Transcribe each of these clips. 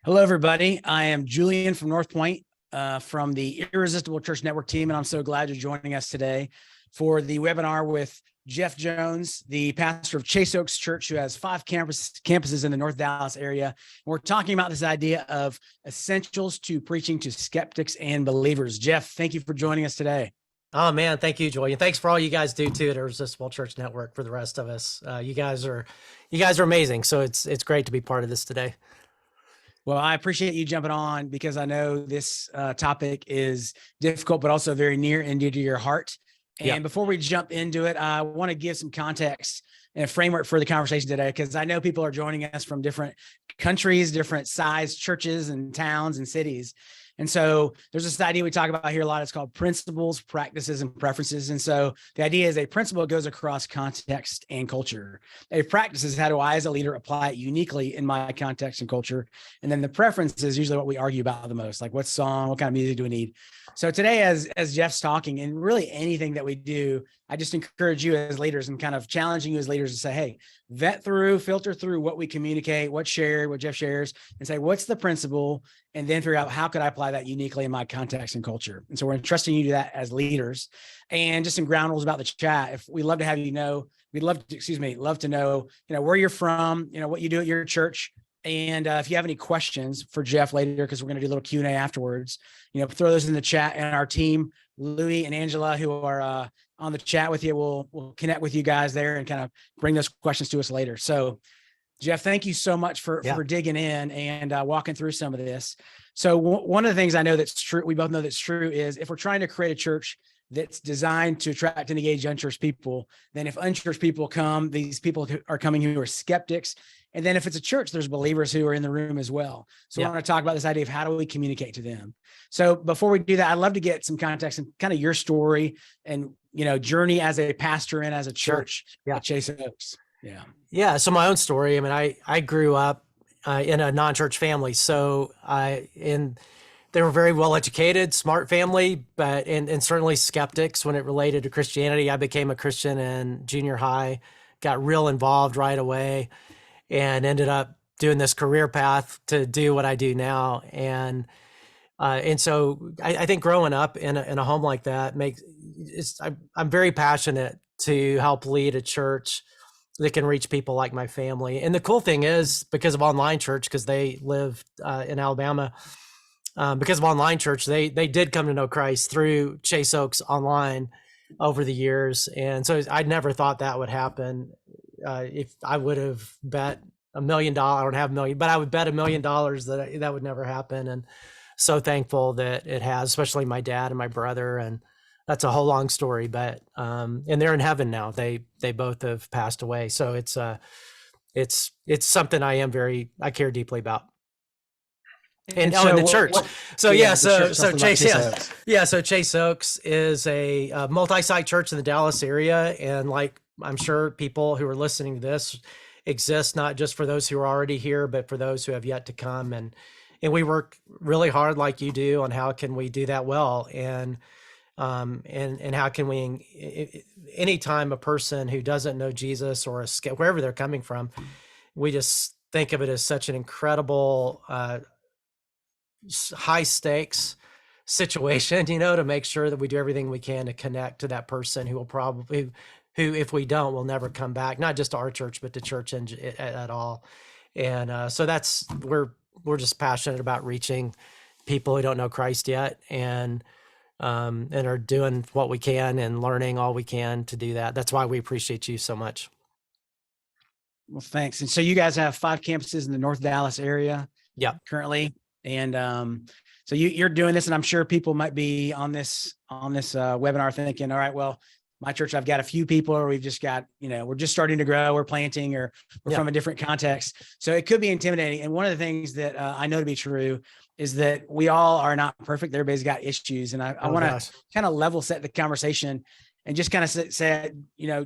Hello, everybody. I am Julian from North Point, from the Irresistible Church Network team, and I'm so glad you're joining us today for the webinar with Jeff Jones, the pastor of Chase Oaks Church, who has 5 campuses in the North Dallas area. And we're talking about this idea of essentials to preaching to skeptics and believers. Jeff, thank you for joining us today. Oh man, thank you, Julian. Thanks for all you guys do too at Irresistible Church Network for the rest of us. You guys are amazing. So it's great to be part of this today. Well, I appreciate you jumping on because I know this topic is difficult, but also very near and dear to your heart. And before we jump into it, I want to give some context and a framework for the conversation today, because I know people are joining us from different countries, different size churches and towns and cities. And so there's this idea we talk about here a lot. It's called principles, practices, and preferences. And so the idea is a principle goes across context and culture. A practice is how do I, as a leader, apply it uniquely in my context and culture. And then the preference is usually what we argue about the most, like what song, what kind of music do we need? So today, as Jeff's talking, and really anything that we do, I just encourage you as leaders and kind of challenging you as leaders to say, hey, filter through what we communicate, what's shared, what Jeff shares, and say, what's the principle? And then figure out how could I apply that uniquely in my context and culture. And so we're entrusting you to that as leaders. And just some ground rules about the chat. If we love to have you know, we'd love to know, where you're from, what you do at your church. And if you have any questions for Jeff later, because we're going to do a little Q&A afterwards, throw those in the chat, and our team, Louie and Angela, who are on the chat with you, will connect with you guys there and kind of bring those questions to us later. So Jeff, thank you so much for digging in and walking through some of this. So one of the things I know that's true, we both know that's true, is if we're trying to create a church that's designed to attract and engage unchurched people, then if unchurched people come, these people are coming who are skeptics. And then if it's a church, there's believers who are in the room as well. So I want to talk about this idea of how do we communicate to them. So before we do that, I'd love to get some context and kind of your story and, journey as a pastor and as a church at Chase Oaks. Yeah. So my own story, I grew up in a non-church family. So they were very well-educated, smart family, but and certainly skeptics when it related to Christianity. I became a Christian in junior high, got real involved right away, and ended up doing this career path to do what I do now. And so I think growing up in a home like that I'm very passionate to help lead a church that can reach people like my family. And the cool thing is, because of online church, because they live in Alabama, because of online church, they did come to know Christ through Chase Oaks online over the years. And so I never thought that would happen. If I would have bet $1 million, I don't have $1 million, but I would bet $1 million that would never happen. And so thankful that it has, especially my dad and my brother. And that's a whole long story, but and they're in heaven now. They both have passed away. So it's something I care deeply about. And so in the church. So Chase Oaks is a multi-site church in the Dallas area. And like, I'm sure people who are listening to this exist not just for those who are already here, but for those who have yet to come. And we work really hard, like you do, on how can we do that well. And how can we, anytime a person who doesn't know Jesus or wherever they're coming from, we just think of it as such an incredible, high stakes situation, to make sure that we do everything we can to connect to that person who if we don't, will never come back, not just to our church, but to church at all. And so we're just passionate about reaching people who don't know Christ yet, and are doing what we can and learning all we can to do that. That's why we appreciate you so much. Well, thanks. And so you guys have 5 campuses in the North Dallas area currently. And so you're doing this, and I'm sure people might be on this webinar thinking, all right, well, my church, I've got a few people, or we've just got, we're just starting to grow, we're planting, or we're from a different context. So it could be intimidating. And one of the things that I know to be true is that we all are not perfect. Everybody's got issues. And I want to kind of level set the conversation and just kind of say,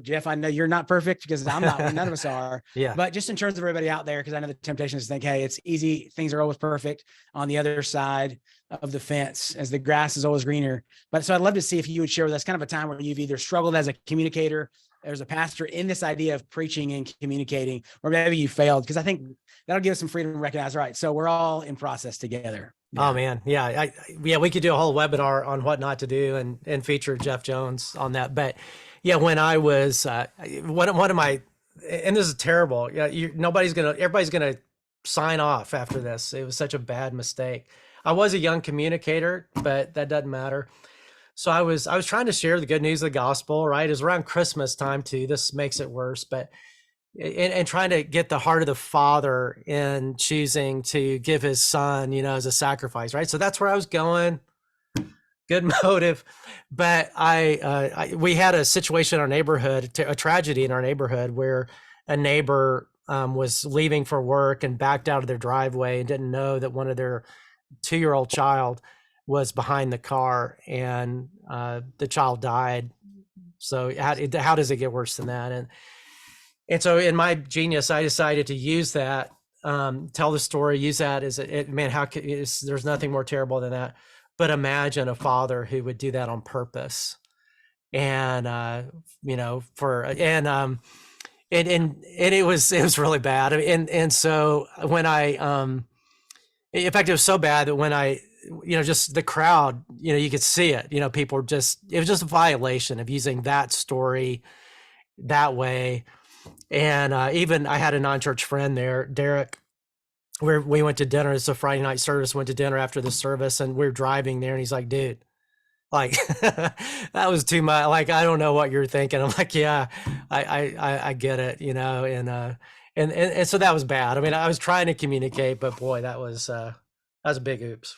Jeff, I know you're not perfect, because I'm not, none of us are. But just in terms of everybody out there, because I know the temptation is to think, hey, it's easy, things are always perfect on the other side of the fence, as the grass is always greener. But so I'd love to see if you would share with us kind of a time where you've either struggled as a communicator there's a pastor in this idea of preaching and communicating, or maybe you failed, because I think that'll give us some freedom to recognize, right, so we're all in process together. Oh man. Yeah. We could do a whole webinar on what not to do and feature Jeff Jones on that. But yeah, when I was, one of my, and this is terrible. Yeah. Everybody's going to sign off after this. It was such a bad mistake. I was a young communicator, but that doesn't matter. So I was trying to share the good news of the gospel, right? It was around Christmas time too. This makes it worse, but and trying to get the heart of the Father in choosing to give his son, as a sacrifice, right? So that's where I was going. Good motive, but we had a situation in our neighborhood, a tragedy in our neighborhood, where a neighbor was leaving for work and backed out of their driveway and didn't know that one of their 2-year-old child was behind the car, and the child died. So how does it get worse than that? And so in my genius, I decided to use that, tell the story, use that as there's nothing more terrible than that. But imagine a father who would do that on purpose. And, and it was really bad. And so when in fact, it was so bad that when just the crowd, you could see it, people were it was just a violation of using that story that way. And even I had a non-church friend there, Derek, where we went to dinner. It's a Friday night service, went to dinner after the service, and we were driving there, and he's like, dude, like, that was too much. Like, I don't know what you're thinking. I'm like, yeah, I get it, and so that was bad. I mean, I was trying to communicate, but boy, that was a big oops.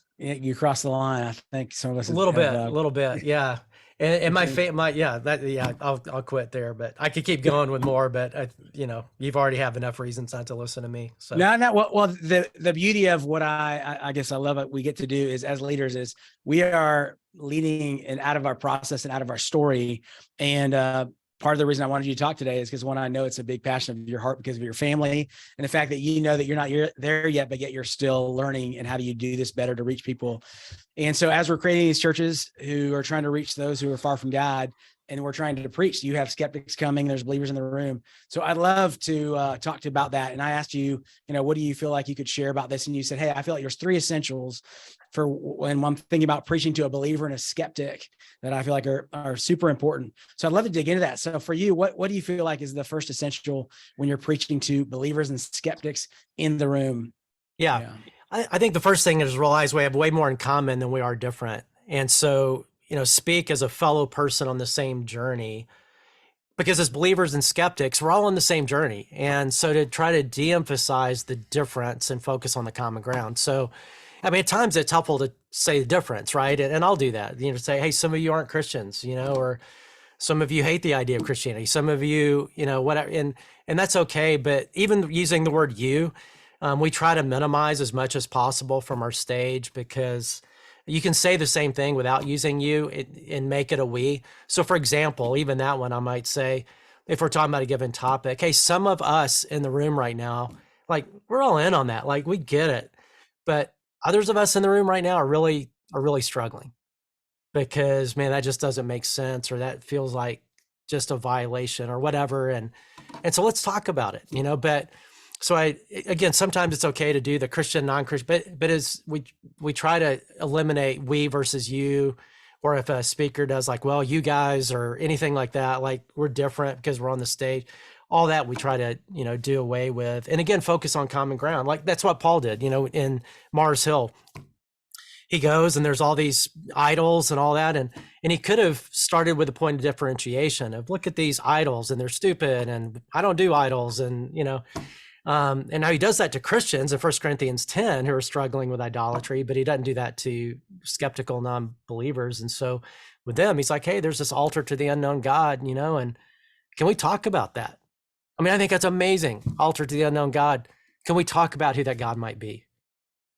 You crossed the line. I think some of us a little bit. Yeah. And I'll quit there, but I could keep going with more, but you've already have enough reasons not to listen to me. So no. Well, the beauty of what I guess I love what we get to do is, as leaders, is we are leading and out of our process and out of our story. And part of the reason I wanted you to talk today is because, one, I know it's a big passion of your heart because of your family and the fact that that you're not there yet, but yet you're still learning, and how do you do this better to reach people. And so as we're creating these churches who are trying to reach those who are far from God, and we're trying to preach, you have skeptics coming, there's believers in the room. So I'd love to talk to you about that. And I asked you, what do you feel like you could share about this? And you said, hey, I feel like there's 3 essentials for when I'm thinking about preaching to a believer and a skeptic that I feel like are super important. So I'd love to dig into that. So for you, what do you feel like is the first essential when you're preaching to believers and skeptics in the room? Yeah. I think the first thing is realize we have way more in common than we are different. And so, speak as a fellow person on the same journey, because as believers and skeptics, we're all on the same journey. And so to try to de-emphasize the difference and focus on the common ground. So, I mean, at times it's helpful to say the difference, right? And I'll do that, say, hey, some of you aren't Christians, or some of you hate the idea of Christianity. Some of you, whatever, and that's okay. But even using the word you, we try to minimize as much as possible from our stage, because you can say the same thing without using you and make it a we. So for example, even that one, I might say, if we're talking about a given topic, hey, some of us in the room right now, like, we're all in on that. Like, we get it. But others of us in the room right now are really struggling, because, man, that just doesn't make sense, or that feels like just a violation or whatever. And so let's talk about it, but so again, sometimes it's okay to do the Christian, non-Christian, but as we try to eliminate we versus you, or if a speaker does like, well, you guys, or anything like that, like, we're different because we're on the stage, all that we try to, do away with. And again, focus on common ground. Like, that's what Paul did, in Mars Hill. He goes and there's all these idols and all that. And he could have started with a point of differentiation of, look at these idols and they're stupid and I don't do idols. And, and now he does that to Christians in 1 Corinthians 10 who are struggling with idolatry, but he doesn't do that to skeptical non-believers. And so with them, he's like, hey, there's this altar to the unknown God, and can we talk about that? I mean, I think that's amazing. Altar to the unknown God. Can we talk about who that God might be?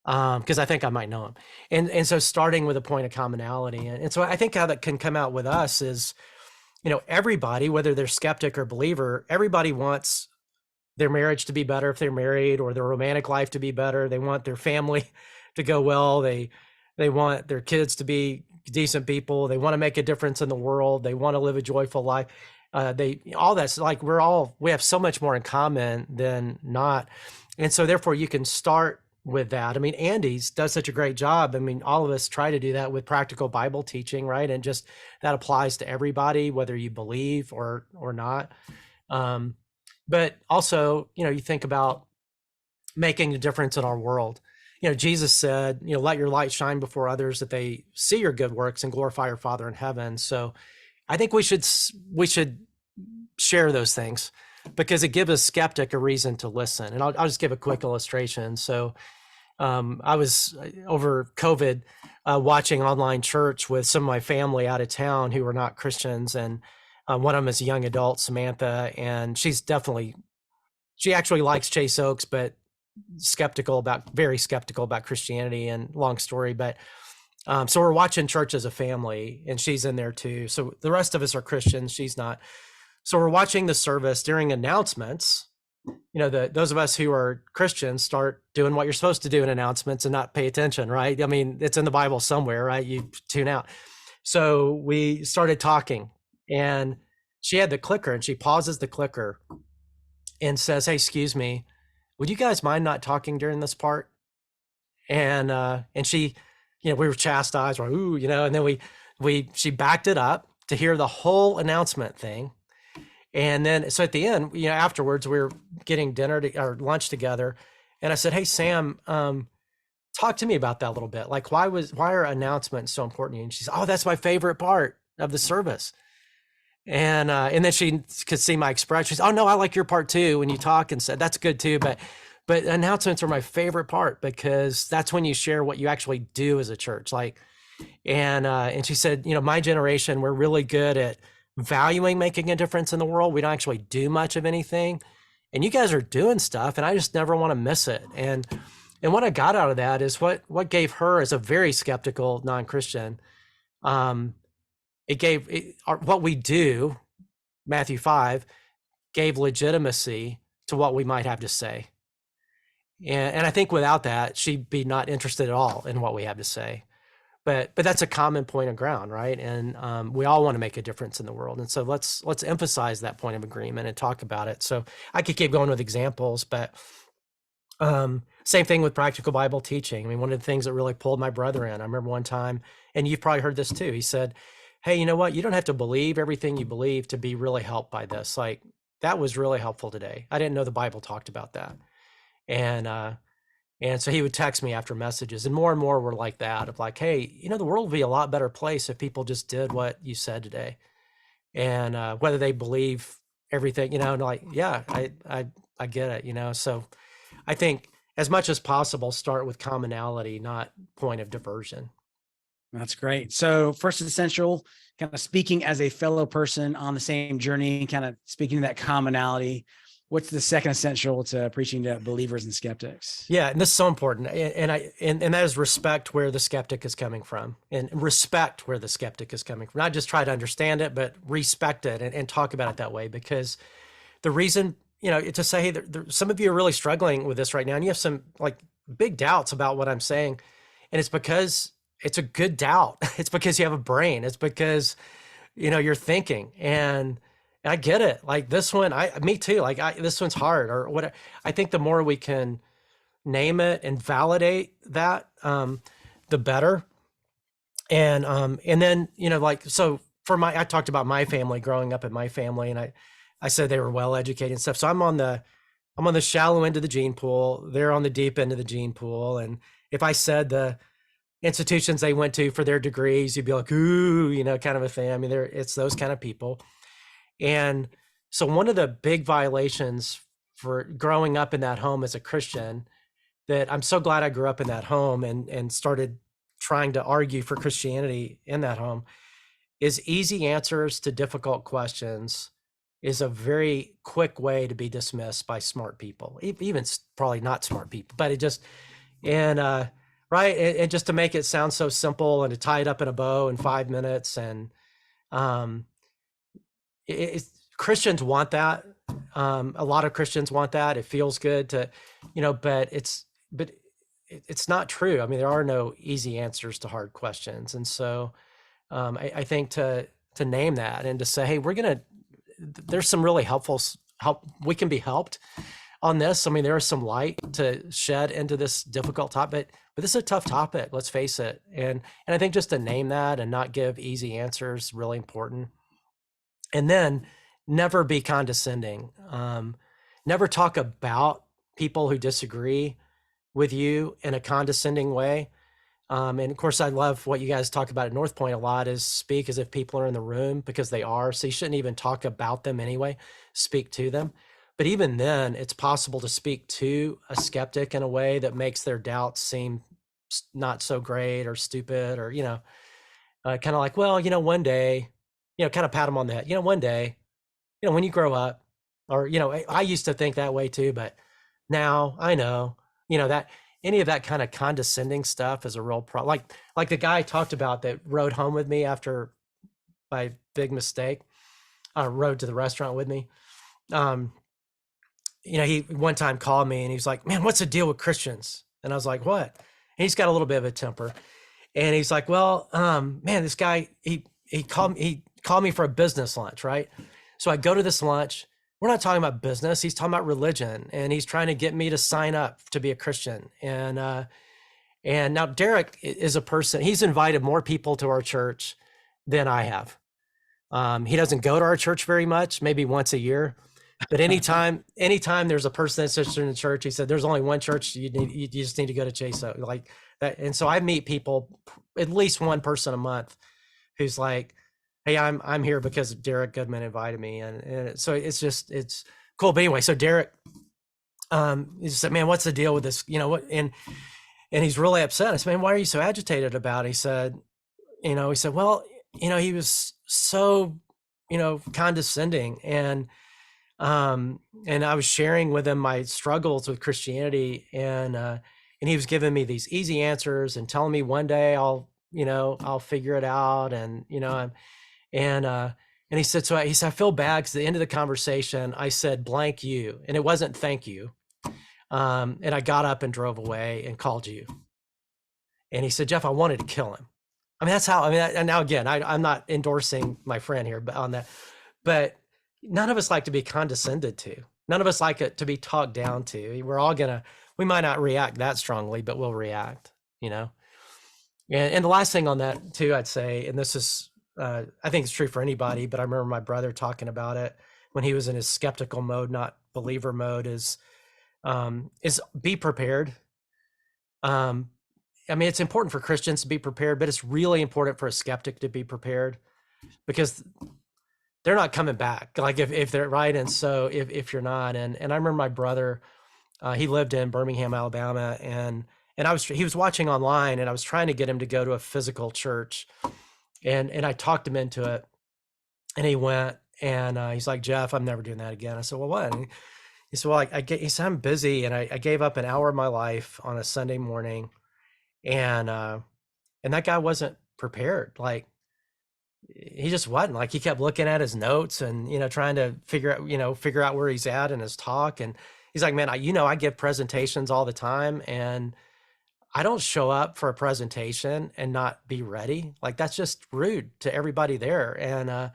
Because I think I might know him. And so starting with a point of commonality. And so I think how that can come out with us is, everybody, whether they're skeptic or believer, everybody wants their marriage to be better if they're married, or their romantic life to be better. They want their family to go well. They want their kids to be decent people. They want to make a difference in the world. They want to live a joyful life. All that's like, we have so much more in common than not. And so therefore you can start with that. I mean, Andy's does such a great job. I mean, all of us try to do that with practical Bible teaching, right? And just that applies to everybody, whether you believe or not. But also, you think about making a difference in our world. Jesus said, let your light shine before others that they see your good works and glorify your Father in heaven. So I think we should share those things because it gives a skeptic a reason to listen. And I'll just give a quick illustration. So I was over COVID watching online church with some of my family out of town who were not Christians. And one of them is a young adult, Samantha, and she actually likes Chase Oaks, but very skeptical about Christianity, and long story. But so we're watching church as a family, and she's in there too. So the rest of us are Christians. She's not. So we're watching the service. During announcements, those of us who are Christians start doing what you're supposed to do in announcements and not pay attention, right? I mean, it's in the Bible somewhere, right? You tune out. So we started talking, and she had the clicker, and she pauses the clicker and says, "Hey, excuse me, would you guys mind not talking during this part?" And she, we were chastised, or ooh, and then she backed it up to hear the whole announcement thing. And then, so at the end, afterwards, we were getting dinner or lunch together, and I said, "Hey, Sam, talk to me about that a little bit. Like, why are announcements so important to you?" And she said, "Oh, that's my favorite part of the service." And then she could see my expression. She said, "Oh no, I like your part too." When you talk, and said, "That's good too." But announcements are my favorite part because that's when you share what you actually do as a church. And she said, my generation, we're really good at valuing making a difference in the world. We don't actually do much of anything, and you guys are doing stuff, and I just never want to miss it. And what I got out of that is what gave her, as a very skeptical non-Christian, what we do, Matthew 5, gave legitimacy to what we might have to say. And I think without that, she'd be not interested at all in what we have to say. But that's a common point of ground, right? And we all want to make a difference in the world. And so let's emphasize that point of agreement and talk about it. So I could keep going with examples, but same thing with practical Bible teaching. I mean, one of the things that really pulled my brother in, I remember one time, and you've probably heard this too, he said, "Hey, you know what? You don't have to believe everything you believe to be really helped by this. Like, that was really helpful today. I didn't know the Bible talked about that." And so he would text me after messages, and more were like that, of like, "Hey, the world would be a lot better place if people just did what you said today." And whether they believe everything, like, yeah, I get it, So I think as much as possible, start with commonality, not point of diversion. That's great. So first essential, kind of speaking as a fellow person on the same journey, kind of speaking to that commonality. What's the second essential to preaching to believers and skeptics? Yeah, and this is so important, and that is respect where the skeptic is coming from, and respect where the skeptic is coming from. Not just try to understand it, but respect it and talk about it that way. Because the reason, to say, hey, some of you are really struggling with this right now, and you have some like big doubts about what I'm saying, and it's because it's a good doubt. It's because you have a brain. It's because you're thinking, and I get it. Like this one, me too. Like this one's hard, or what. I think the more we can name it and validate that, the better. And then so I talked about my family, growing up in my family, and I said they were well educated and stuff. So I'm on the shallow end of the gene pool. They're on the deep end of the gene pool. And if I said the institutions they went to for their degrees, you'd be like, ooh, kind of a thing. I mean, it's those kind of people. And so one of the big violations for growing up in that home as a Christian, that I'm so glad I grew up in that home and started trying to argue for Christianity in that home, is easy answers to difficult questions is a very quick way to be dismissed by smart people, even probably not smart people, but it just, right. And just to make it sound so simple and to tie it up in a bow in 5 minutes. And Christians want that. A lot of Christians want that. It feels good to, but it's not true. I mean, there are no easy answers to hard questions. And so I think to name that and to say, hey, there's some really help. We can be helped on this. I mean, there is some light to shed into this difficult topic, but this is a tough topic. Let's face it. And I think just to name that and not give easy answers, really important. And then never be condescending. Never talk about people who disagree with you in a condescending way. And of course, I love what you guys talk about at North Point a lot is speak as if people are in the room, because they are. So you shouldn't even talk about them anyway, speak to them. But even then, it's possible to speak to a skeptic in a way that makes their doubts seem not so great or stupid, or, kind of like, well, one day, kind of pat them on the head, one day, when you grow up, or, I used to think that way too, but now I know, that any of that kind of condescending stuff is a real problem. Like the guy I talked about that rode home with me after my big mistake, rode to the restaurant with me. He one time called me and he was like, man, what's the deal with Christians? And I was like, what? And he's got a little bit of a temper. And he's like, well, man, this guy, he called me for a business lunch, right? So I go to this lunch. We're not talking about business. He's talking about religion, and he's trying to get me to sign up to be a Christian. And now Derek is a person, he's invited more people to our church than I have. He doesn't go to our church very much, maybe once a year. But anytime there's a person that's interested in the church, he said, there's only one church you just need to go to Chaso, like that. And so I meet people, at least one person a month, who's like, hey, I'm here because Derek Goodman invited me. And so it's cool. But anyway, so Derek, he said, man, what's the deal with this? And he's really upset. I said, man, why are you so agitated about it? He said, well, he was so, condescending. And I was sharing with him my struggles with Christianity, and he was giving me these easy answers and telling me one day I'll figure it out. And he said, he said, I feel bad because at the end of the conversation, I said, blank you. And it wasn't thank you. And I got up and drove away and called you. And he said, Jeff, I wanted to kill him. I mean, that's how, and now again, I'm not endorsing my friend here, but on that, but none of us like to be condescended to. None of us like it to be talked down to. We might not react that strongly, but we'll react, And the last thing on that too, I'd say, and this is, I think it's true for anybody, but I remember my brother talking about it when he was in his skeptical mode, not believer mode, is be prepared. It's important for Christians to be prepared, but it's really important for a skeptic to be prepared, because they're not coming back. Like if they're right. And so if you're not, and I remember my brother, he lived in Birmingham, Alabama, and he was watching online, and I was trying to get him to go to a physical church. And I talked him into it, and he went, and he's like, Jeff, I'm never doing that again. I said, well, what? And he said, well, he said, I'm busy. And I gave up an hour of my life on a Sunday morning. And that guy wasn't prepared. Like, he just wasn't. Like, he kept looking at his notes and, trying to figure out where he's at in his talk. And he's like, man, I give presentations all the time, and I don't show up for a presentation and not be ready. Like, that's just rude to everybody there. And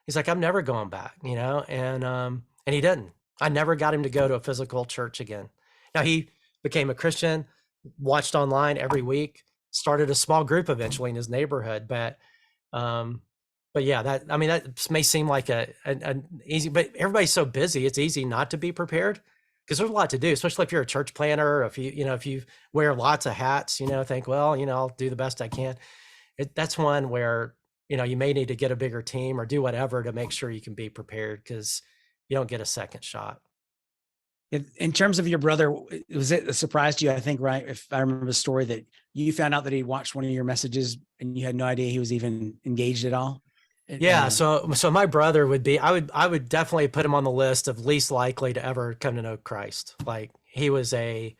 he's like, I'm never going back, and he didn't. I never got him to go to a physical church again. Now, he became a Christian, watched online every week, started a small group eventually in his neighborhood. But yeah, that may seem like an easy, but everybody's so busy, it's easy not to be prepared, because there's a lot to do, especially if you're a church planner, or if you wear lots of hats, think, well, I'll do the best I can. That's one where, you may need to get a bigger team or do whatever to make sure you can be prepared, because you don't get a second shot. In terms of your brother, was it a surprise to you? I think, right? If I remember the story, that you found out that he watched one of your messages and you had no idea he was even engaged at all. Yeah. So my brother would be, I would definitely put him on the list of least likely to ever come to know Christ. Like, he was a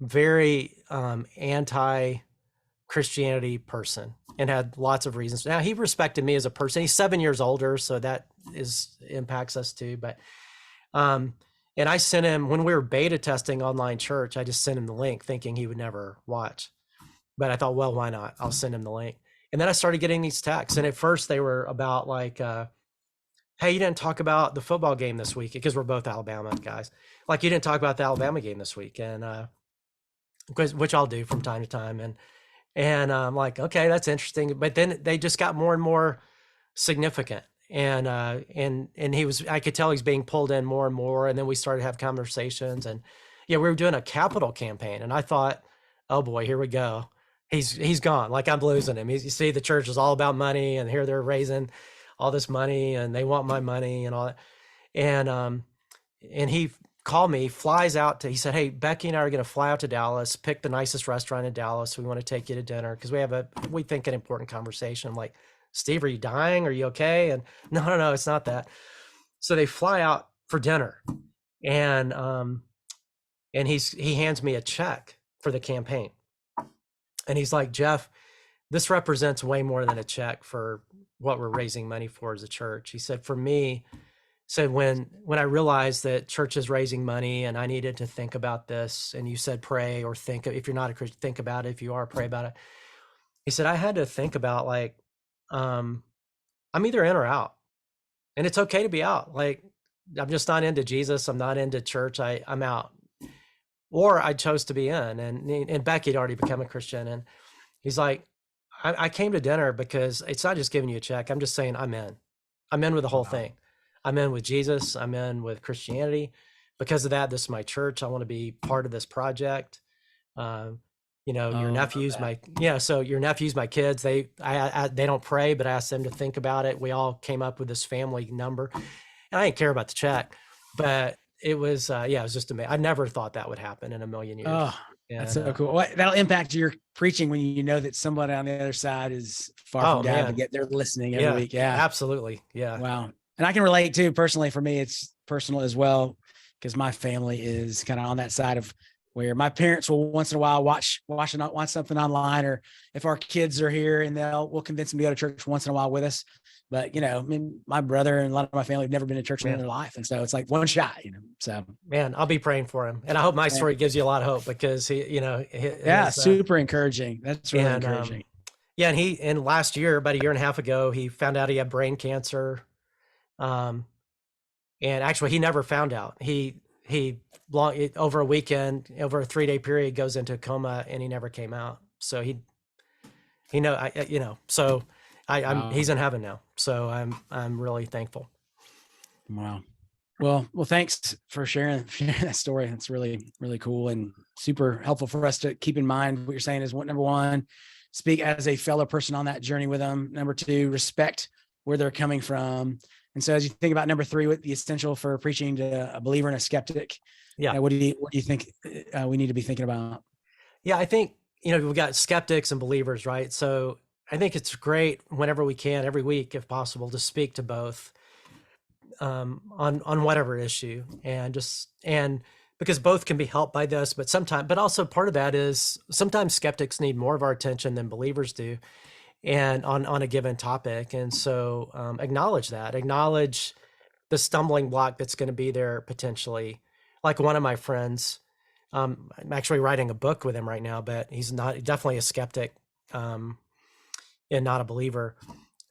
very anti-Christianity person and had lots of reasons. Now, he respected me as a person. He's 7 years older, so that impacts us too. But and I sent him, when we were beta testing online church, I just sent him the link thinking he would never watch. But I thought, well, why not? I'll send him the link. And then I started getting these texts. And at first they were about like, hey, you didn't talk about the football game this week, because we're both Alabama guys. Like, you didn't talk about the Alabama game this week. And, which I'll do from time to time. And I'm like, okay, that's interesting. But then they just got more and more significant. And I could tell he's being pulled in more and more. And then we started to have conversations, and yeah, we were doing a capital campaign, and I thought, oh boy, here we go. He's gone. Like, I'm losing him. You see, the church is all about money, and here they're raising all this money, and they want my money and all that. And he called me, he said, hey, Becky and I are going to fly out to Dallas, pick the nicest restaurant in Dallas. We want to take you to dinner because we think an important conversation. I'm like, Steve, are you dying? Are you okay? And no, it's not that. So they fly out for dinner, and he hands me a check for the campaign. And he's like, Jeff, this represents way more than a check for what we're raising money for as a church. He said, for me, when I realized that church is raising money and I needed to think about this, and you said pray, or think, if you're not a Christian, think about it. If you are, pray about it. He said, I had to think about, like, I'm either in or out, and it's okay to be out. Like, I'm just not into Jesus. I'm not into church. I'm out. Or I chose to be in, and Becky had already become a Christian. And he's like, I came to dinner because it's not just giving you a check. I'm just saying I'm in. I'm in with the whole thing. I'm in with Jesus. I'm in with Christianity. Because of that, this is my church. I want to be part of this project. Your nephews, so your nephews, my kids, they don't pray, but I asked them to think about it. We all came up with this family number, and I didn't care about the check, but it was, it was just amazing. I never thought that would happen in a million years. Oh, that's so cool. Well, that'll impact your preaching when you know that somebody on the other side is far from God, but yet they're listening every week. Yeah, absolutely. Yeah. Wow. And I can relate too, personally. For me, it's personal as well, because my family is kind of on that side of where my parents will once in a while watch something online, or if our kids are here, and we'll convince them to go to church once in a while with us. But, I mean, my brother and a lot of my family have never been to church in their life. And so it's like one shot, so. Man, I'll be praying for him. And I hope my story gives you a lot of hope, because super encouraging. That's really encouraging. And last year, about a year and a half ago, he found out he had brain cancer. And actually he never found out. He over a weekend, over a 3-day period, goes into a coma, and he never came out. So he's in heaven now. So I'm really thankful. Wow. Well, thanks for sharing that story. That's really, really cool and super helpful for us to keep in mind. What you're saying is, number one, speak as a fellow person on that journey with them. Number two, respect where they're coming from. And so as you think about number three, what the essential for preaching to a believer and a skeptic, what do you think we need to be thinking about? Yeah, I think, we've got skeptics and believers, right? So I think it's great whenever we can, every week, if possible, to speak to both on whatever issue, and because both can be helped by this, but also part of that is sometimes skeptics need more of our attention than believers do, and on a given topic. And so acknowledge the stumbling block that's going to be there potentially. Like one of my friends, I'm actually writing a book with him right now, but he's definitely a skeptic and not a believer.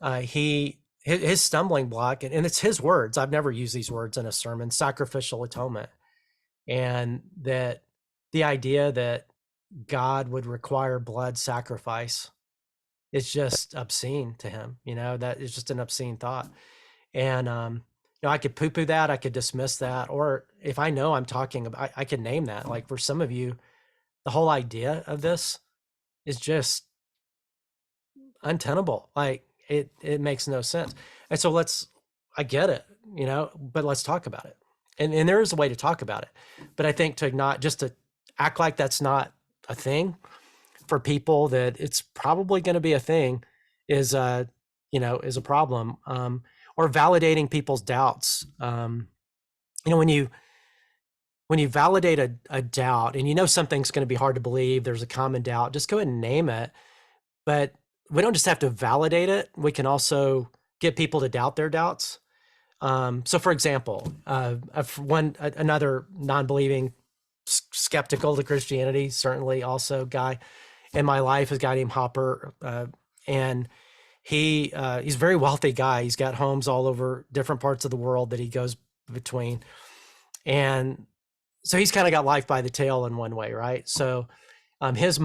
His stumbling block, and it's his words, I've never used these words in a sermon, sacrificial atonement. And that the idea that God would require blood sacrifice is just obscene to him. That is just an obscene thought. And, I could poo-poo that, I could dismiss that, or if I know I'm talking about, I could name that. Like, for some of you, the whole idea of this is just untenable. Like, it makes no sense. And so I get it, but let's talk about it. And there is a way to talk about it. But I think to act like that's not a thing for people, that it's probably going to be a thing, is a problem. Or validating people's doubts. When you validate a doubt, and something's going to be hard to believe, there's a common doubt, just go ahead and name it. But we don't just have to validate it. We can also get people to doubt their doubts. So for example, another non-believing, skeptical to Christianity, certainly also guy in my life, is a guy named Hopper, and he's a very wealthy guy. He's got homes all over different parts of the world that he goes between. And so he's kind of got life by the tail in one way, right? So his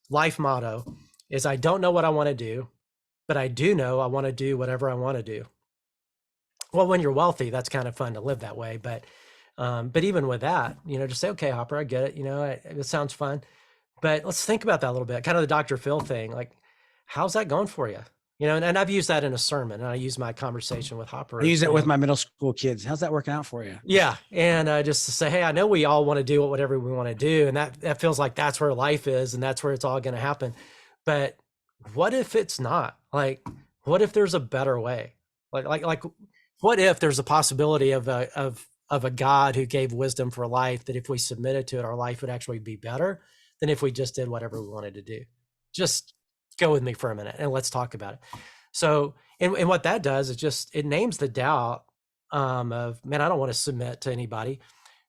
life motto is, I don't know what I want to do, but I do know I want to do whatever I want to do. Well, when you're wealthy, that's kind of fun to live that way. But even with that, just say, okay, Hopper, I get it. It sounds fun, but let's think about that a little bit. Kind of the Dr. Phil thing. Like, how's that going for you? And I've used that in a sermon, and I use my conversation with Hopper. I use it with my middle school kids. How's that working out for you? Yeah. And just to say, hey, I know we all want to do whatever we want to do. And that feels like that's where life is, and that's where it's all going to happen. But what if it's not? Like, what if there's a better way? Like what if there's a possibility of a God who gave wisdom for life, that if we submitted to it, our life would actually be better than if we just did whatever we wanted to do? Just go with me for a minute and let's talk about it. So, and what that does is it names the doubt of, man, I don't want to submit to anybody,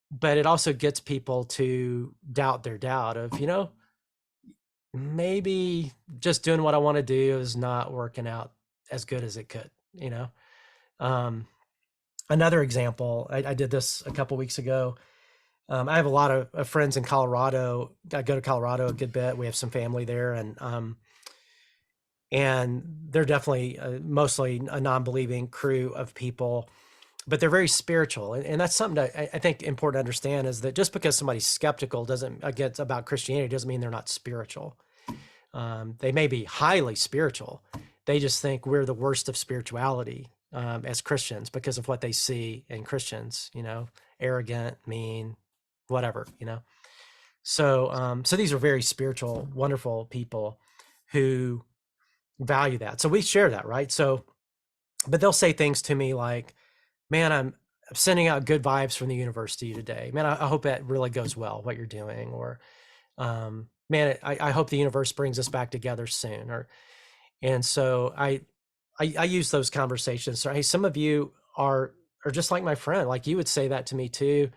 but it also gets people to doubt their doubt of, maybe just doing what I want to do is not working out as good as it could. Another example, I did this a couple weeks ago. I have a lot of friends in Colorado. I go to Colorado a good bit. We have some family there, and they're definitely mostly a non-believing crew of people, but they're very spiritual. And that's something that I think important to understand, is that just because somebody's skeptical about Christianity doesn't mean they're not spiritual. They may be highly spiritual. They just think we're the worst of spirituality as Christians because of what they see in Christians, arrogant, mean, whatever, So these are very spiritual, wonderful people who value that. So we share that, right? So, but they'll say things to me like, man, I'm sending out good vibes from the university today. Man, I hope that really goes well, what you're doing. Or, man, I hope the universe brings us back together soon. And so I use those conversations. So, hey, some of you are just like my friend, like you would say that to me too.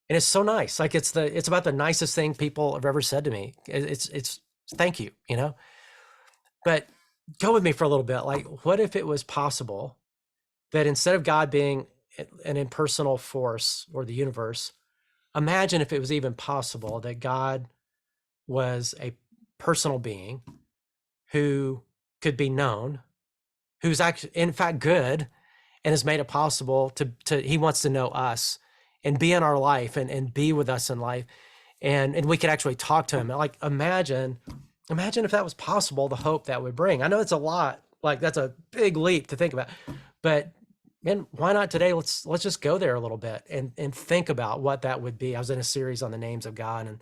And it's so nice. Like it's about the nicest thing people have ever said to me. It's thank you, but go with me for a little bit. Like, what if it was possible that instead of God being an impersonal force or the universe, imagine if it was even possible that God was a personal being who could be known, who's actually, in fact, good, and has made it possible to he wants to know us and be in our life and be with us in life. And we could actually talk to him. Like, imagine if that was possible, the hope that would bring. I know it's a lot, like that's a big leap to think about, but man, why not today? Let's just go there a little bit and think about what that would be. I was in a series on the names of God, and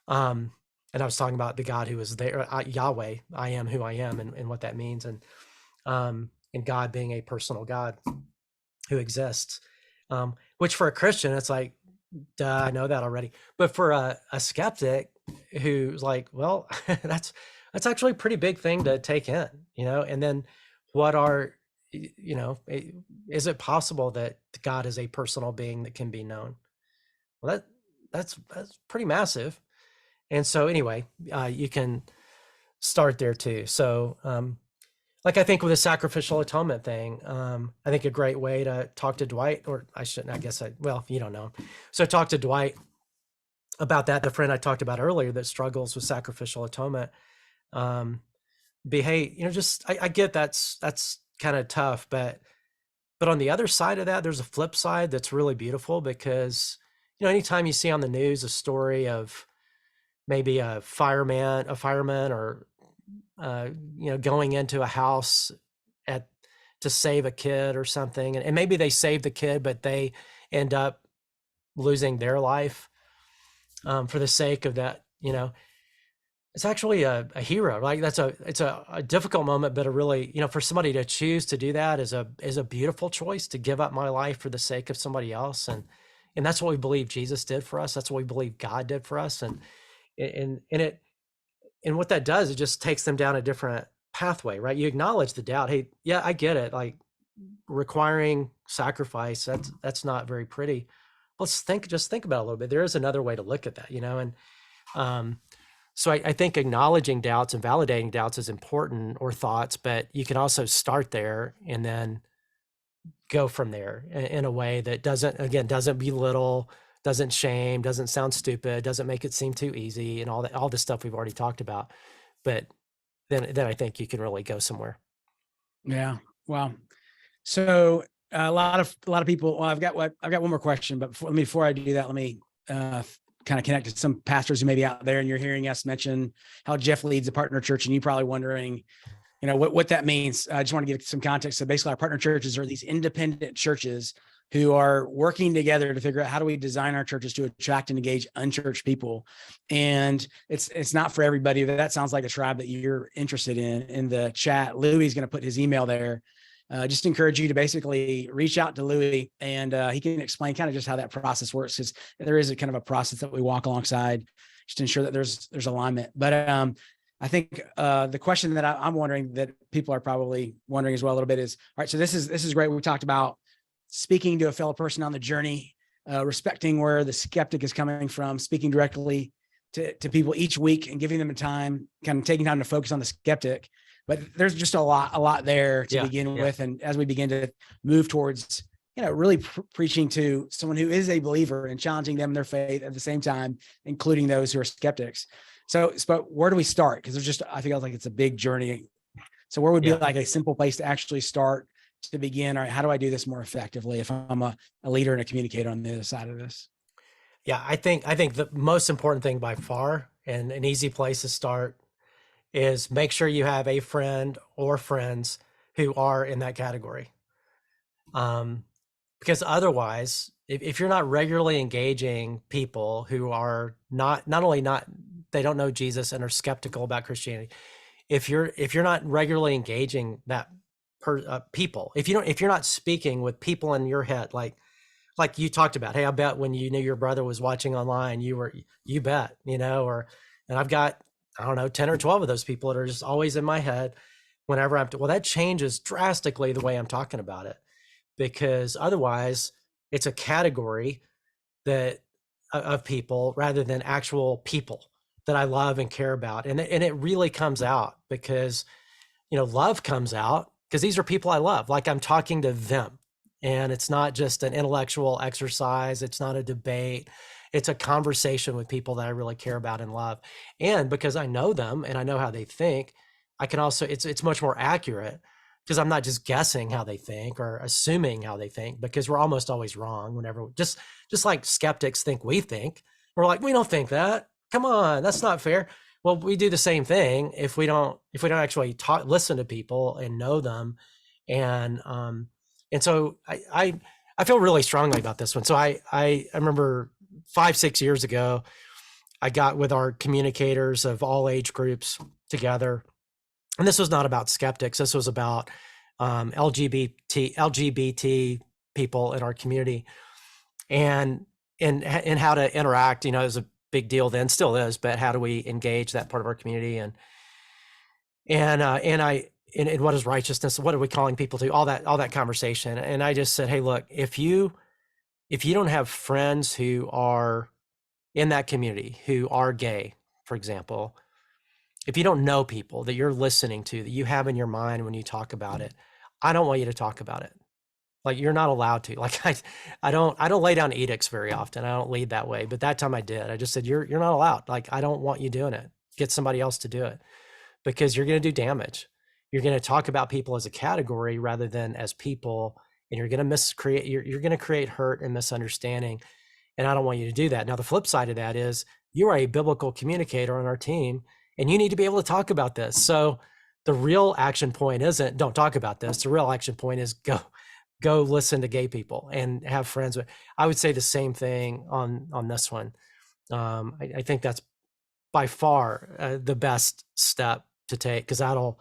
I was talking about the God who is there, Yahweh, I am who I am, and what that means. And God being a personal God who exists, which for a Christian, it's like, duh, I know that already. But for a skeptic who's like, well, that's actually a pretty big thing to take in, and then is it possible that God is a personal being that can be known? Well, that's pretty massive. And so anyway, you can start there too. So, like I think with the sacrificial atonement thing, I think a great way to talk to Dwight, or I shouldn't, I guess you don't know. So talk to Dwight about that. The friend I talked about earlier that struggles with sacrificial atonement, hey, I get that's kind of tough, but on the other side of that, there's a flip side that's really beautiful, because, anytime you see on the news a story of maybe a fireman or, going into a house to save a kid or something, and maybe they save the kid, but they end up losing their life for the sake of that, it's actually a hero. Like it's a difficult moment, but a really, for somebody to choose to do that is a beautiful choice, to give up my life for the sake of somebody else. And that's what we believe Jesus did for us. That's what we believe God did for us. And what that does, it just takes them down a different pathway, right? You acknowledge the doubt. Hey, yeah, I get it. Like requiring sacrifice, that's not very pretty. Let's think about it a little bit. There is another way to look at that, and So I think acknowledging doubts and validating doubts is important, or thoughts, but you can also start there and then go from there in a way that doesn't belittle, doesn't shame, doesn't sound stupid, doesn't make it seem too easy, and all the stuff we've already talked about. But then I think you can really go somewhere. Yeah. Wow. So a lot of people. Well, I've got one more question, but before I do that, let me kind of connect to some pastors who may be out there, and you're hearing us mention how Jeff leads a partner church, and you're probably wondering, what that means. I just want to give some context. So basically, our partner churches are these independent churches who are working together to figure out how do we design our churches to attract and engage unchurched people. And it's not for everybody. That sounds like a tribe that you're interested in the chat. Louis is going to put his email there. Just encourage you to basically reach out to Louis, and he can explain kind of just how that process works, because there is a kind of a process that we walk alongside just to ensure that there's alignment. But I think the question that I'm wondering, that people are probably wondering as well a little bit, is, all right, so this is great. We talked about speaking to a fellow person on the journey, respecting where the skeptic is coming from, speaking directly to people each week and giving them a time, kind of taking time to focus on the skeptic. But there's just a lot there to begin with. And as we begin to move towards, really preaching to someone who is a believer and challenging them in their faith at the same time, including those who are skeptics. But where do we start? Because I feel like it's a big journey. So where would be like a simple place to actually start to begin? All right, how do I do this more effectively if I'm a leader and a communicator on the other side of this? Yeah, I think the most important thing by far, and an easy place to start, is make sure you have a friend or friends who are in that category. Because otherwise, if you're not regularly engaging people who are not only they don't know Jesus and are skeptical about Christianity, if you're not regularly engaging that people, if you're not speaking with people in your head, like you talked about, hey, I bet when you knew your brother was watching online, you bet, and I've got, I don't know, 10 or 12 of those people that are just always in my head whenever that changes drastically the way I'm talking about it, because otherwise it's a category that of people rather than actual people that I love and care about. And it really comes out because, love comes out because these are people I love. Like, I'm talking to them, and it's not just an intellectual exercise. It's not a debate. It's a conversation with people that I really care about and love. And because I know them and I know how they think, I can also, it's much more accurate, because I'm not just guessing how they think or assuming how they think, because we're almost always wrong whenever, just like skeptics think we think. We're like, we don't think that. Come on, that's not fair. Well, we do the same thing if we don't actually listen to people and know them. And so I feel really strongly about this one. So I remember 5-6 years ago, I got with our communicators of all age groups together. And this was not about skeptics. This was about LGBT people in our community, and how to interact. It was a big deal then, still is, but how do we engage that part of our community? And what is righteousness? What are we calling people to? All that conversation. And I just said, hey, look, if you don't have friends who are in that community who are gay, for example, if you don't know people that you're listening to, that you have in your mind when you talk about it, I don't want you to talk about it. Like, you're not allowed to. Like, I don't lay down edicts very often. I don't lead that way. But that time I did. I just said, you're not allowed. Like, I don't want you doing it. Get somebody else to do it, because you're going to do damage. You're going to talk about people as a category rather than as people, and you're going to you're going to create hurt and misunderstanding. And I don't want you to do that. Now, the flip side of that is you are a biblical communicator on our team, and you need to be able to talk about this. So the real action point isn't don't talk about this. The real action point is go listen to gay people and have friends with. I would say the same thing on this one. I think that's by far the best step to take, because that'll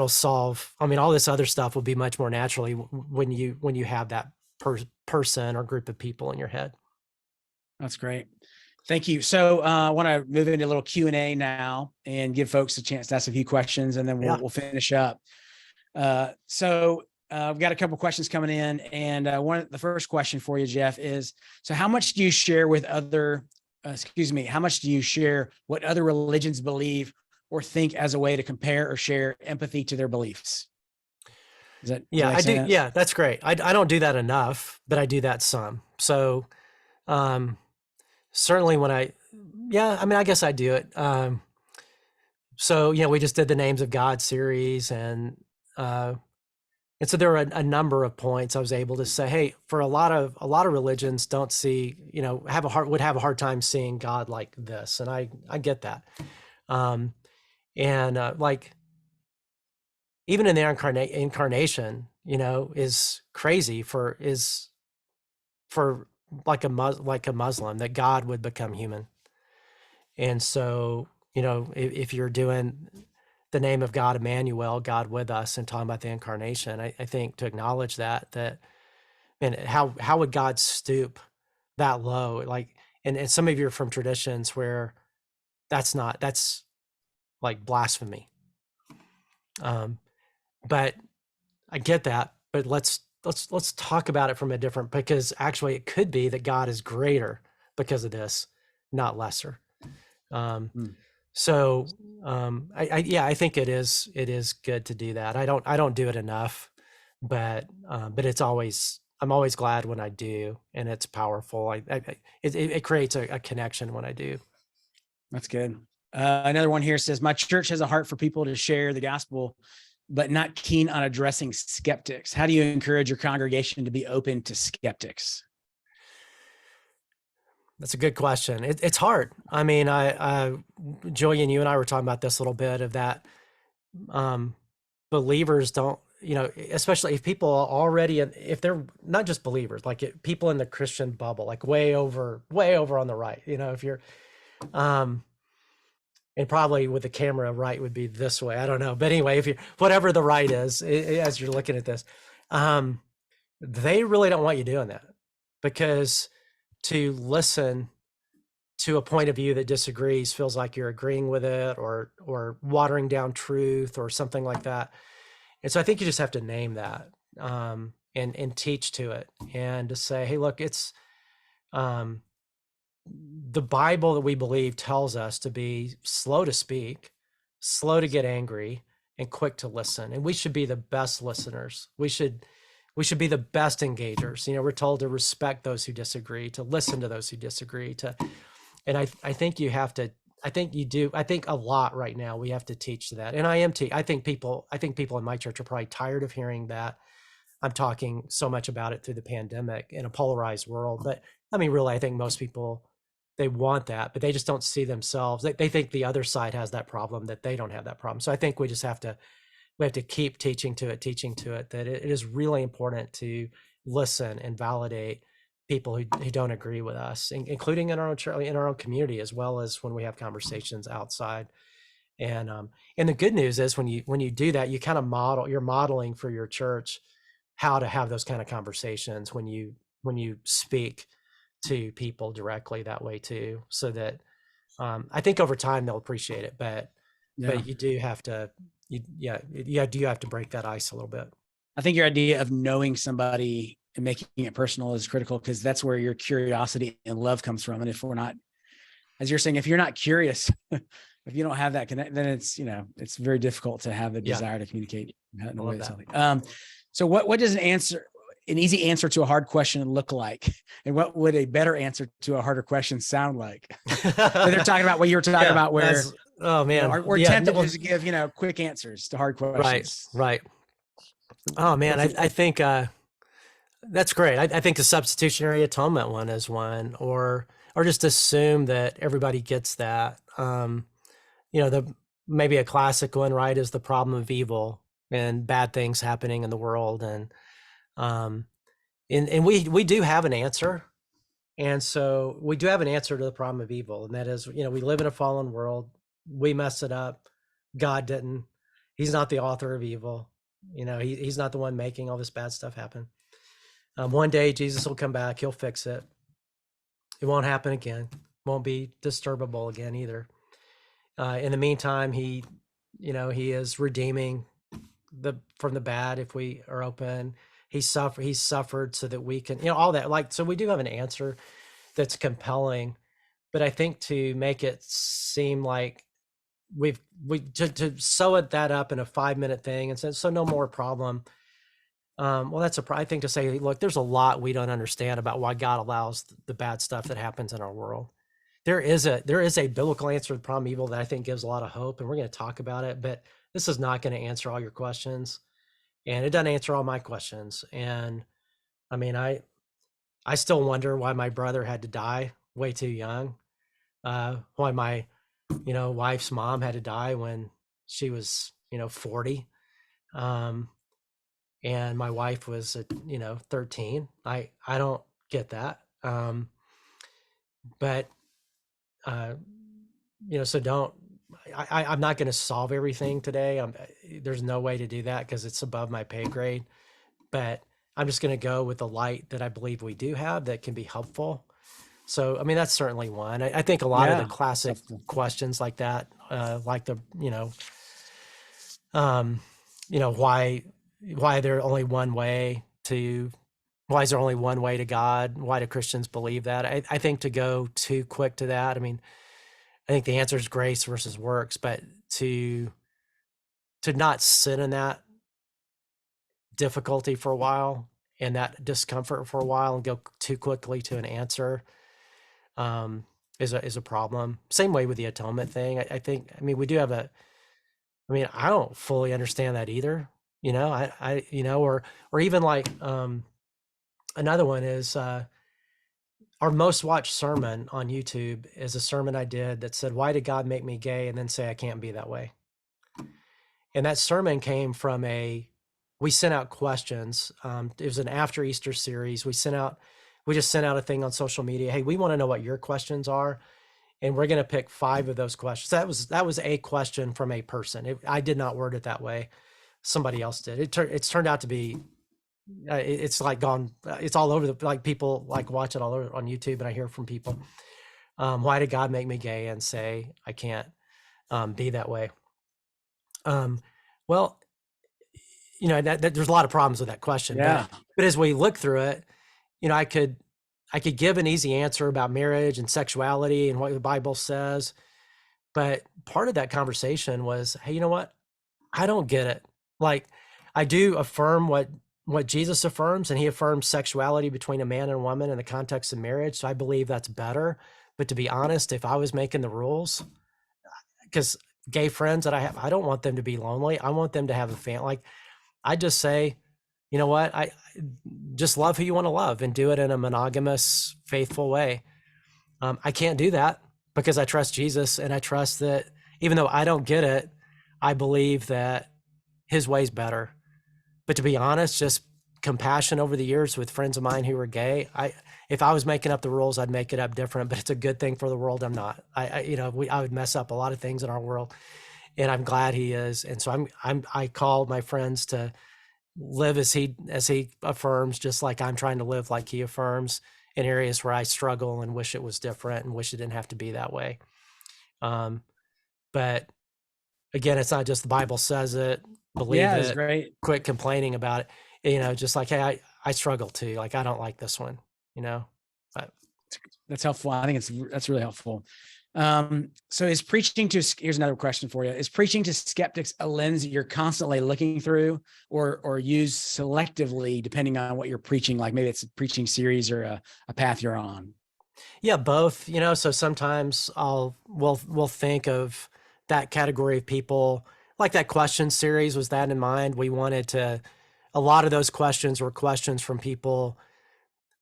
solve. I mean, all this other stuff will be much more naturally when you have that person or group of people in your head. That's great. Thank you. So I want to move into a little Q&A now and give folks a chance to ask a few questions, and then we'll finish up. So I've got a couple questions coming in, and the first question for you, Jeff, is, so how much do you share with other excuse me, how much do you share what other religions believe or think as a way to compare or share empathy to their beliefs? Does that Yeah, make I do. sense? Yeah, that's great. I don't do that enough, but I do that some. So, um, certainly when yeah, I mean, I guess I do it. So, we just did the Names of God series, uh, and so there were a number of points I was able to say, hey, for a lot of religions don't see, would have a hard time seeing God like this, and I get that. Um, and like even in the incarnation, is crazy for like a Muslim that God would become human. And so, if you're doing the name of God, Emmanuel, God with us, and talking about the incarnation, I think to acknowledge that, and how would God stoop that low? Like, and some of you are from traditions where that's like blasphemy. Um, but I get that, but let's talk about it from a different, because actually it could be that God is greater because of this, not lesser. Um, Hmm. so yeah, I think it is good to do that. I don't do it enough, but I'm always glad when I do, and it's powerful. It creates a connection when I do. That's good. Another one here says, my church has a heart for people to share the gospel, but not keen on addressing skeptics. How do you encourage your congregation to be open to skeptics? That's a good question. It's hard. I mean, Julian, you and I were talking about this a little bit of that. Um, Believers don't, especially if people are already if they're not just believers, like people in the Christian bubble, like way over on the right, if you're, um, and probably with the camera right would be this way. I don't know. But anyway, if you whatever the right is, as you're looking at this, um, they really don't want you doing that, because to listen to a point of view that disagrees feels like you're agreeing with it, or watering down truth or something like that. And so I think you just have to name that, and teach to it, and to say, hey, look, it's, um, the Bible that we believe tells us to be slow to speak, slow to get angry, and quick to listen. And we should be the best listeners. We should be the best engagers. We're told to respect those who disagree, to listen to those who disagree, and I think you have to, I think you do. I think a lot right now we have to teach that. And I think people in my church are probably tired of hearing that I'm talking so much about it through the pandemic in a polarized world. But I mean, really, I think most people, they want that, but they just don't see themselves. They think the other side has that problem, that they don't have that problem. So I think we have to keep teaching to it, that it is really important to listen and validate people who don't agree with us, including in our own church, in our own community, as well as when we have conversations outside. And the good news is when you do that, you kind of you're modeling for your church how to have those kind of conversations when you speak to people directly that way too, so that, I think over time they'll appreciate it, but Yeah. you do have to, do you have to break that ice a little bit. I think your idea of knowing somebody and making it personal is critical, because that's where your curiosity and love comes from. And if we're not, as you're saying, if you're not curious, if you don't have that connect, then it's very difficult to have the Yeah. desire to communicate in I a way love that's that. healthy. So what does an easy answer to a hard question look like? And what would a better answer to a harder question sound like? They're talking about what you were talking about, where, oh man, we're yeah, tempted just to give, quick answers to hard right, questions. right. Oh man, I think, that's great. I think the substitutionary atonement one is one, or just assume that everybody gets that. The maybe a classic one, right, is the problem of evil and bad things happening in the world, um, and we do have an answer, and so we do have an answer to the problem of evil, and that is, we live in a fallen world, we mess it up, God didn't, He's not the author of evil, he's not the one making all this bad stuff happen. One day Jesus will come back, He'll fix it. It won't happen again. Won't be disturbable again either. In the meantime, He is redeeming from the bad if we are open. He's suffered so that we can, all that. Like, so we do have an answer that's compelling. But I think to make it seem like to sew that up in a 5-minute thing and say, so no more problem. Well, that's I think to say, look, there's a lot we don't understand about why God allows the bad stuff that happens in our world. There is a biblical answer to the problem of evil that I think gives a lot of hope, and we're going to talk about it, but this is not going to answer all your questions, and it doesn't answer all my questions. And I mean, I still wonder why my brother had to die way too young. Why my, wife's mom had to die when she was, 40. And my wife was, 13. I don't get that. But, uh, so don't, I'm not going to solve everything today. There's no way to do that because it's above my pay grade, but I'm just going to go with the light that I believe we do have that can be helpful. So, I mean, that's certainly one. I think a lot of the classic questions like that, like the, why there only one way to, why is there only one way to God? Why do Christians believe that? I think to go too quick to that, I mean, I think the answer is grace versus works, but to not sit in that difficulty for a while and that discomfort for a while and go too quickly to an answer is a problem. Same way with the atonement thing. I think, I mean, we do have I don't fully understand that either, or even like, another one is, our most watched sermon on YouTube is a sermon I did that said, why did God make me gay? And then say, I can't be that way. And that sermon came from we sent out questions. It was an after Easter series. We just sent out a thing on social media. Hey, we want to know what your questions are. And we're going to pick 5 of those questions. That was a question from a person. I did not word it that way. Somebody else did. It's turned out to be, it's like gone, it's all over like people like watch it all over on YouTube, and I hear from people, why did God make me gay? And say, I can't be that way. Well, there's a lot of problems with that question, but as we look through it, I could give an easy answer about marriage and sexuality and what the Bible says. But part of that conversation was, hey, you know what? I don't get it. Like, I do affirm what Jesus affirms, and he affirms sexuality between a man and a woman in the context of marriage. So I believe that's better. But to be honest, if I was making the rules, because gay friends that I have, I don't want them to be lonely. I want them to have a family. Like, I just say, you know what? I just love who you want to love and do it in a monogamous, faithful way. I can't do that because I trust Jesus, and I trust that even though I don't get it, I believe that his way's better. But to be honest, just compassion over the years with friends of mine who were gay, if I was making up the rules, I'd make it up different, but it's a good thing for the world. I'm not. I would mess up a lot of things in our world, and I'm glad he is. And so I call my friends to live as he affirms, just like I'm trying to live like he affirms in areas where I struggle and wish it was different and wish it didn't have to be that way. But again, it's not just the Bible says it, believe it, great. Quit complaining about it. Just like, hey, I struggle too. Like, I don't like this one, but that's helpful. I think that's really helpful. So here's another question for you. Is preaching to skeptics a lens you're constantly looking through or use selectively depending on what you're preaching? Like maybe it's a preaching series or a path you're on. Yeah, both, so sometimes we'll think of that category of people, like that question series was that in mind. We wanted a lot of those questions were questions from people.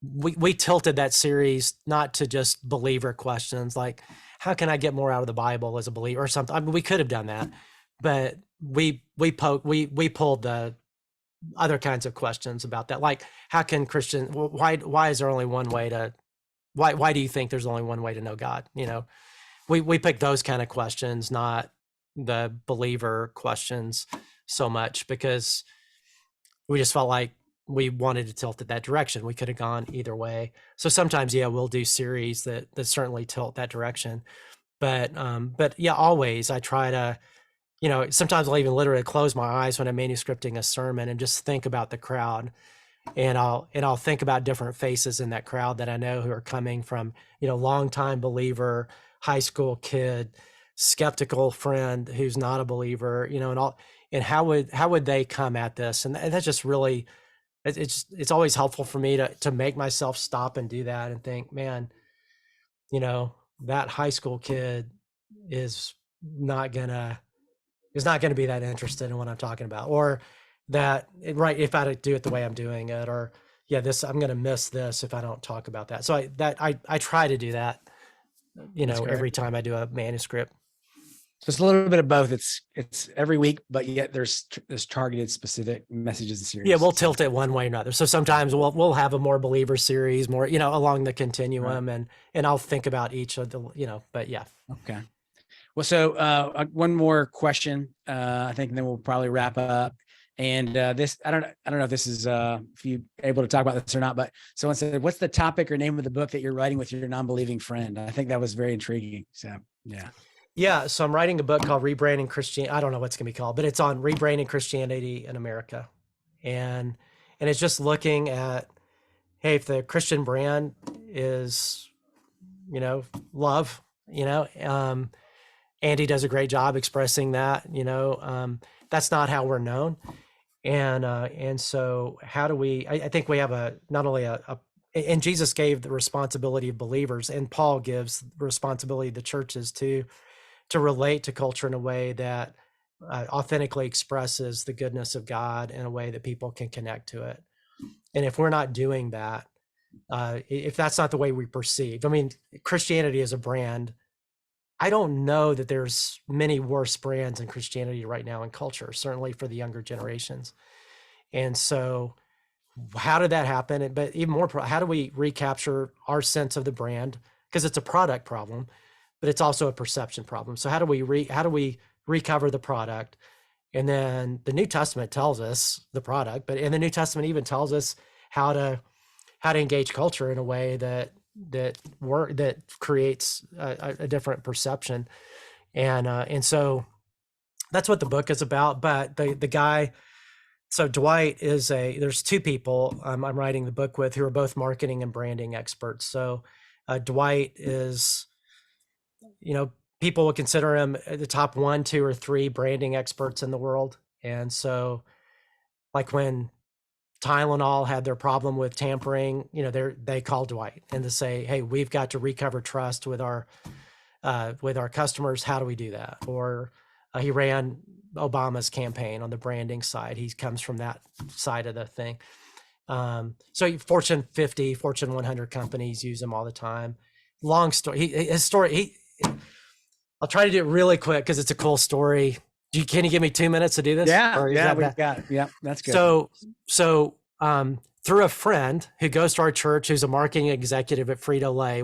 We tilted that series not to just believer questions, like how can I get more out of the Bible as a believer or something. I mean, we could have done that, but we pulled the other kinds of questions about that, like how can why is there only one way to why do you think there's only one way to know God? We picked those kind of questions, not the believer questions so much, because we just felt like we wanted to tilt it that direction. We could have gone either way. So sometimes, we'll do series that certainly tilt that direction. But yeah, always I try to, sometimes I'll even literally close my eyes when I'm manuscripting a sermon and just think about the crowd and I'll think about different faces in that crowd that I know who are coming from, longtime believer, high school kid, skeptical friend who's not a believer, and how would they come at this? And that's just really, it's always helpful for me to make myself stop and do that and think, man, that high school kid is not gonna be that interested in what I'm talking about, or that, right, if I do it the way I'm doing it, or I'm gonna miss this if I don't talk about that. So I try to do that, every time I do a manuscript. So it's a little bit of both. It's every week, but yet there's targeted specific messages and series. Yeah, we'll tilt it one way or another. So sometimes we'll have a more believer series, more, along the continuum, right. and I'll think about each of the, but yeah. Okay. Well, so one more question, I think, and then we'll probably wrap up. And this, I don't know if this is if you able to talk about this or not, but someone said, "What's the topic or name of the book that you're writing with your non-believing friend?" I think that was very intriguing. So yeah. Yeah, so I'm writing a book called Rebranding Christianity. I don't know what's going to be called, but it's on rebranding Christianity in America, and it's just looking at, hey, if the Christian brand is, love, Andy does a great job expressing that, that's not how we're known, and so how do we? I think we have not only and Jesus gave the responsibility of believers, and Paul gives the responsibility of the churches to relate to culture in a way that authentically expresses the goodness of God in a way that people can connect to it. And if we're not doing that, if that's not the way we perceive, Christianity is a brand. I don't know that there's many worse brands in Christianity right now in culture, certainly for the younger generations. And so how did that happen? But even more, how do we recapture our sense of the brand? Because it's a product problem, but it's also a perception problem. So how do we recover the product? And then the New Testament tells us the product, and the New Testament even tells us how to engage culture in a way that creates a different perception. And so that's what the book is about. But the guy, so Dwight there's two people I'm writing the book with who are both marketing and branding experts. So Dwight is, people would consider him the top 1, 2, or 3 branding experts in the world. And so, like when Tylenol had their problem with tampering, they call Dwight and to say, hey, we've got to recover trust with our customers. How do we do that? Or he ran Obama's campaign on the branding side. He comes from that side of the thing. So Fortune 50, Fortune 100 companies use him all the time. Long story. I'll try to do it really quick because it's a cool story. Can you give me 2 minutes to do this? Yeah, we've got it. Yeah, that's good. So through a friend who goes to our church, who's a marketing executive at Frito-Lay,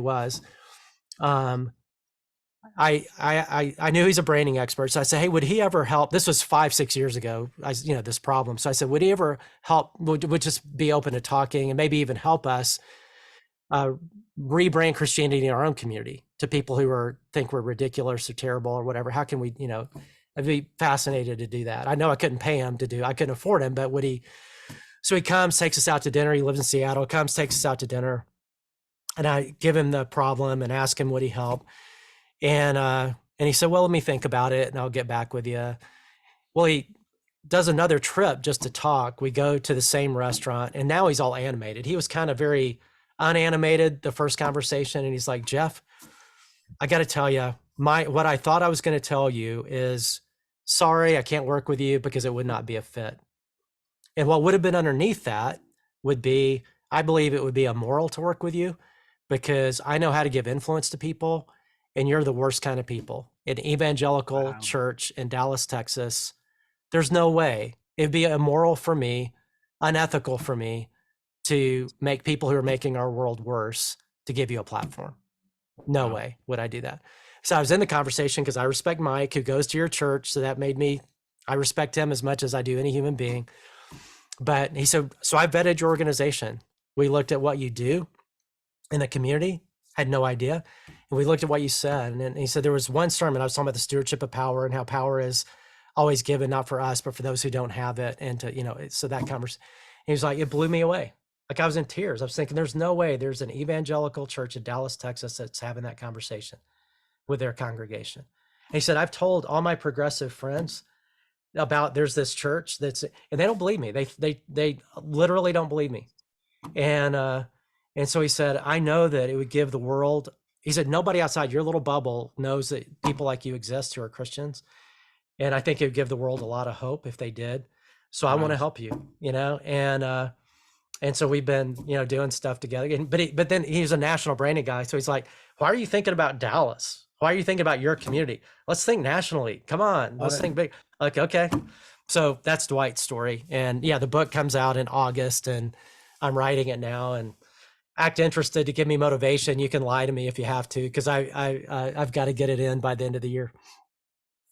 I knew he's a branding expert. So I said, hey, would he ever help? This was 5-6 years ago, this problem. So I said, would he ever help? Would just be open to talking and maybe even help us rebrand Christianity in our own community to people who think we're ridiculous or terrible or whatever. How can we, I'd be fascinated to do that. I know I couldn't pay him I couldn't afford him, but so he comes, takes us out to dinner. He lives in Seattle, takes us out to dinner, and I give him the problem and ask him, would he help? And he said, well, let me think about it and I'll get back with you. Well, he does another trip just to talk. We go to the same restaurant and now he's all animated. He was kind of very unanimated the first conversation. And he's like, Jeff, I got to tell you, what I thought I was going to tell you is, sorry, I can't work with you because it would not be a fit. And what would have been underneath that would be, I believe it would be immoral to work with you because I know how to give influence to people and you're the worst kind of people. An evangelical church in Dallas, Texas, there's no way. It'd be immoral for me, unethical for me to make people who are making our world worse to give you a platform. No way would I do that. So I was in the conversation because I respect Mike, who goes to your church. So that made me, I respect him as much as I do any human being. But he said, so I vetted your organization. We looked at what you do in the community, had no idea. And we looked at what you said. And he said, there was one sermon, I was talking about the stewardship of power and how power is always given, not for us, but for those who don't have it. And to, so that conversation. He was like, it blew me away. Like I was in tears. I was thinking, there's no way there's an evangelical church in Dallas, Texas that's having that conversation with their congregation. And he said, I've told all my progressive friends about there's this church and they don't believe me. They literally don't believe me. And so he said, I know that it would give the world, he said, nobody outside your little bubble knows that people like you exist who are Christians. And I think it would give the world a lot of hope if they did. So I want to help you, and so we've been, doing stuff together. But then he's a national branding guy. So he's like, why are you thinking about Dallas? Why are you thinking about your community? Let's think nationally. Come on, let's think big. Like, okay. So that's Dwight's story. And yeah, the book comes out in August and I'm writing it now, and act interested to give me motivation. You can lie to me if you have to, because I've got to get it in by the end of the year.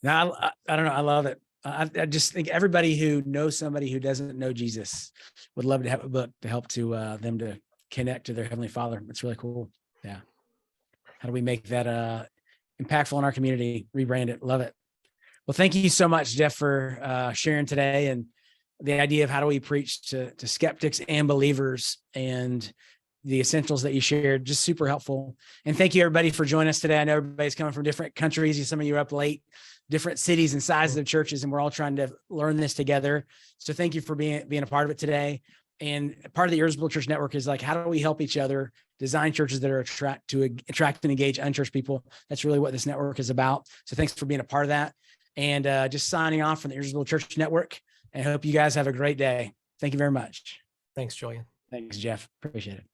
No, I don't know. I love it. I just think everybody who knows somebody who doesn't know Jesus would love to have a book to help to them to connect to their Heavenly Father. It's really cool. Yeah. How do we make that impactful in our community? Rebrand it. Love it. Well, thank you so much, Jeff, for sharing today, and the idea of how do we preach to skeptics and believers, and the essentials that you shared. Just super helpful. And thank you, everybody, for joining us today. I know everybody's coming from different countries. Some of you are up late, different cities and sizes of churches, and we're all trying to learn this together. So thank you for being a part of it today. And part of the Irresistible Church Network is like, how do we help each other design churches that are attract and engage unchurched people? That's really what this network is about. So thanks for being a part of that. And just signing off from the Irresistible Church Network. And I hope you guys have a great day. Thank you very much. Thanks, Julian. Thanks, Jeff. Appreciate it.